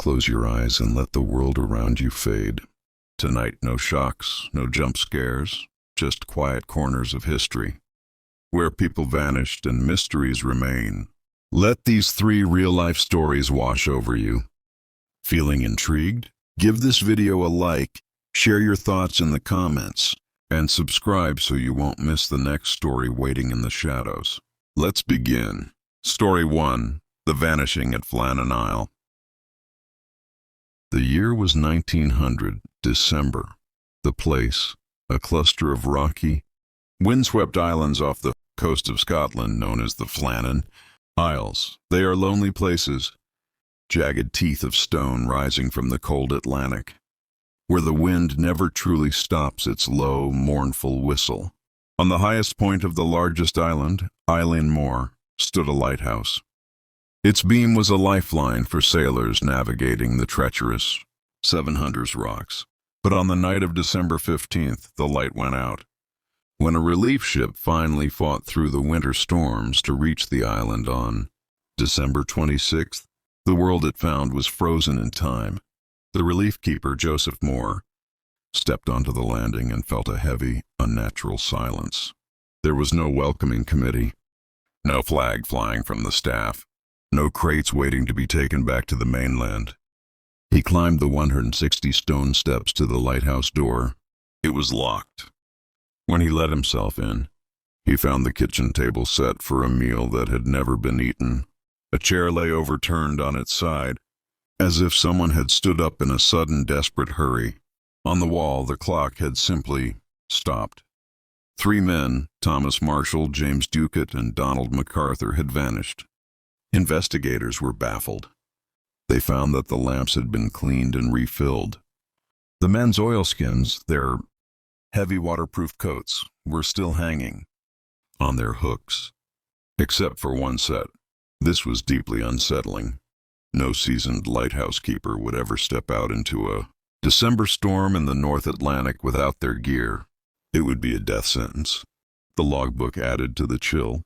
Close your eyes and let the world around you fade. Tonight, no shocks, no jump scares, just quiet corners of history, where people vanished and mysteries remain. Let these 3 real-life stories wash over you. Feeling intrigued? Give this video a like, share your thoughts in the comments, and subscribe so you won't miss the next story waiting in the shadows. Let's begin. Story 1. The Vanishing at Flannan Isle. The year was 1900, December. The place, a cluster of rocky, windswept islands off the coast of Scotland known as the Flannan Isles. They are lonely places, jagged teeth of stone rising from the cold Atlantic, where the wind never truly stops its low, mournful whistle. On the highest point of the largest island, Eilean Mor, stood a lighthouse. Its beam was a lifeline for sailors navigating the treacherous Seven Hunters Rocks. But on the night of December 15th, the light went out. When a relief ship finally fought through the winter storms to reach the island on December 26th, the world it found was frozen in time. The relief keeper, Joseph Moore, stepped onto the landing and felt a heavy, unnatural silence. There was no welcoming committee, no flag flying from the staff, no crates waiting to be taken back to the mainland. He climbed the 160 stone steps to the lighthouse door. It was locked. When he let himself in, he found the kitchen table set for a meal that had never been eaten. A chair lay overturned on its side, as if someone had stood up in a sudden, desperate hurry. On the wall, the clock had simply stopped. 3 men, Thomas Marshall, James Ducat, and Donald MacArthur, had vanished. Investigators were baffled. They found that the lamps had been cleaned and refilled. The men's oilskins, their heavy waterproof coats, were still hanging on their hooks, except for one set. This was deeply unsettling. No seasoned lighthouse keeper would ever step out into a December storm in the North Atlantic without their gear. It would be a death sentence. The logbook added to the chill.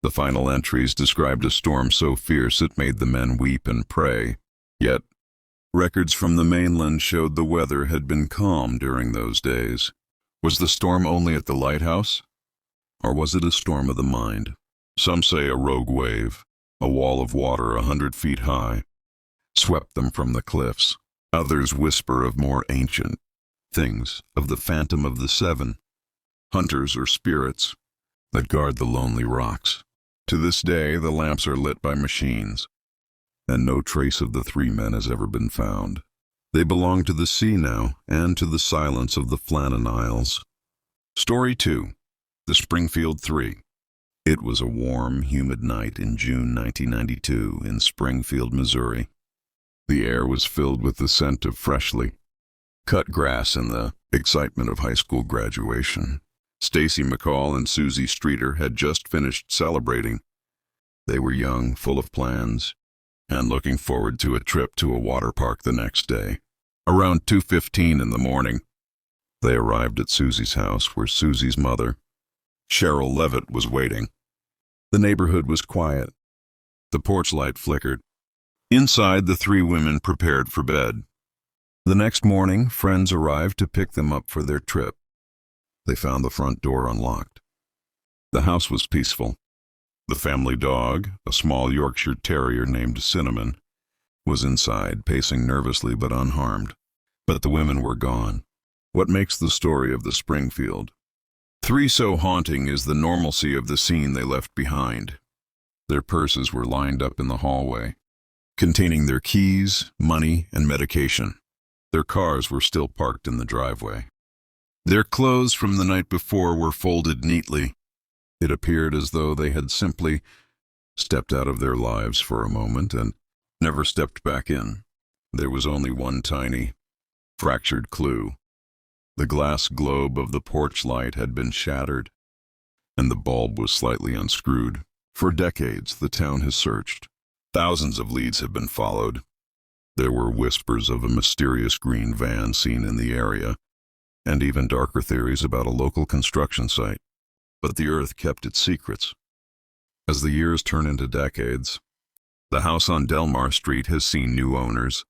The final entries described a storm so fierce it made the men weep and pray. Yet, records from the mainland showed the weather had been calm during those days. Was the storm only at the lighthouse? Or was it a storm of the mind? Some say a rogue wave, a wall of water 100 feet high, swept them from the cliffs. Others whisper of more ancient things, of the phantom of the 7 hunters or spirits that guard the lonely rocks. To this day, the lamps are lit by machines, and no trace of the 3 men has ever been found. They belong to the sea now, and to the silence of the Flannan Isles. Story 2. The Springfield 3. It was a warm, humid night in June 1992 in Springfield, Missouri. The air was filled with the scent of freshly cut grass and the excitement of high school graduation. Stacy McCall and Susie Streeter had just finished celebrating. They were young, full of plans, and looking forward to a trip to a water park the next day. Around 2:15 in the morning, they arrived at Susie's house, where Susie's mother, Cheryl Levitt, was waiting. The neighborhood was quiet. The porch light flickered. Inside, the 3 women prepared for bed. The next morning, friends arrived to pick them up for their trip. They found the front door unlocked. The house was peaceful. The family dog, a small Yorkshire Terrier named Cinnamon, was inside, pacing nervously but unharmed. But the women were gone. What makes the story of the Springfield 3 so haunting is the normalcy of the scene they left behind. Their purses were lined up in the hallway, containing their keys, money, and medication. Their cars were still parked in the driveway. Their clothes from the night before were folded neatly. It appeared as though they had simply stepped out of their lives for a moment and never stepped back in. There was only one tiny, fractured clue. The glass globe of the porch light had been shattered, and the bulb was slightly unscrewed. For decades, the town has searched. Thousands of leads have been followed. There were whispers of a mysterious green van seen in the area, and even darker theories about a local construction site. But the earth kept its secrets. As the years turn into decades, the house on Delmar Street has seen new owners,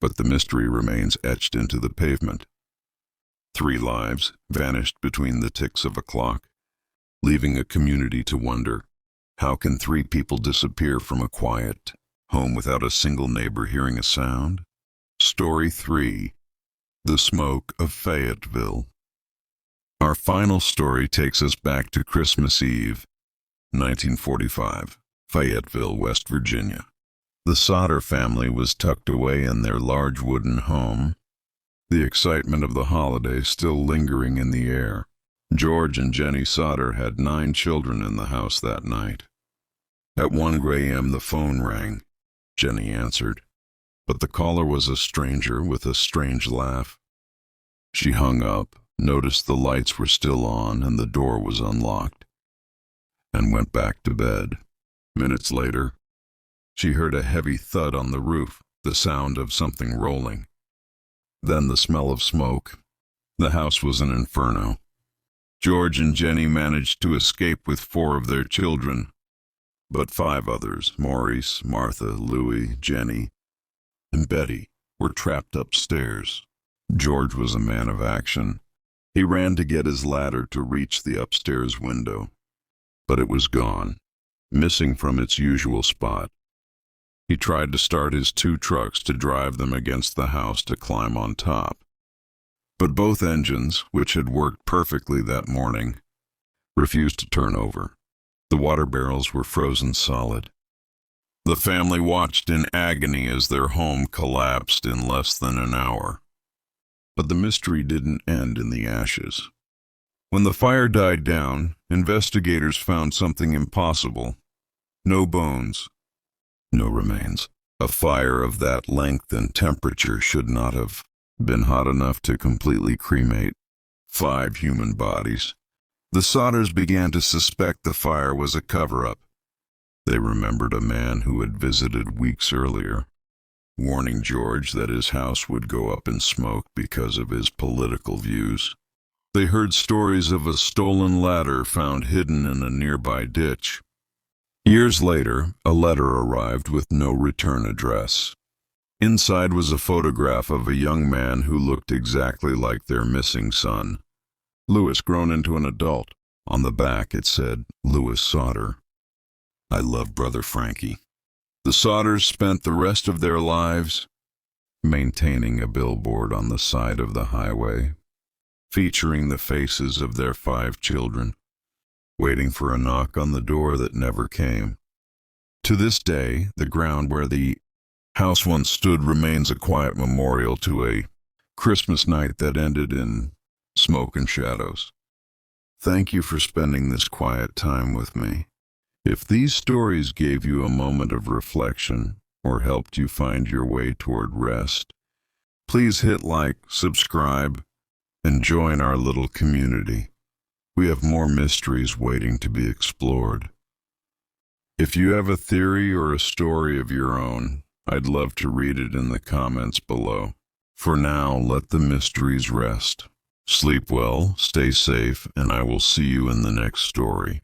but the mystery remains etched into the pavement. 3 lives vanished between the ticks of a clock, leaving a community to wonder, how can 3 people disappear from a quiet home without a single neighbor hearing a sound? Story 3. The Smoke of Fayetteville. Our final story takes us back to Christmas Eve, 1945, Fayetteville, West Virginia. The Sauter family was tucked away in their large wooden home, the excitement of the holiday still lingering in the air. George and Jenny Sauter had 9 children in the house that night. At 1 a.m. the phone rang. Jenny answered, but the caller was a stranger with a strange laugh. She hung up, noticed the lights were still on and the door was unlocked, and went back to bed. Minutes later, she heard a heavy thud on the roof, the sound of something rolling. Then the smell of smoke. The house was an inferno. George and Jenny managed to escape with 4 of their children, but 5 others, Maurice, Martha, Louis, Jenny, and Betty, were trapped upstairs. George was a man of action. He ran to get his ladder to reach the upstairs window, but it was gone, missing from its usual spot. He tried to start his 2 trucks to drive them against the house to climb on top. But both engines, which had worked perfectly that morning, refused to turn over. The water barrels were frozen solid. The family watched in agony as their home collapsed in less than an hour. But the mystery didn't end in the ashes. When the fire died down, investigators found something impossible. No bones. No remains. A fire of that length and temperature should not have been hot enough to completely cremate 5 human bodies. The Sauters began to suspect the fire was a cover-up. They remembered a man who had visited weeks earlier, warning George that his house would go up in smoke because of his political views. They heard stories of a stolen ladder found hidden in a nearby ditch. Years later, a letter arrived with no return address. Inside was a photograph of a young man who looked exactly like their missing son, Louis, grown into an adult. On the back it said, Louis Sauter. I love Brother Frankie. The Sauters spent the rest of their lives maintaining a billboard on the side of the highway, featuring the faces of their 5 children, waiting for a knock on the door that never came. To this day, the ground where the house once stood remains a quiet memorial to a Christmas night that ended in smoke and shadows. Thank you for spending this quiet time with me. If these stories gave you a moment of reflection or helped you find your way toward rest, please hit like, subscribe, and join our little community. We have more mysteries waiting to be explored. If you have a theory or a story of your own, I'd love to read it in the comments below. For now, let the mysteries rest. Sleep well, stay safe, and I will see you in the next story.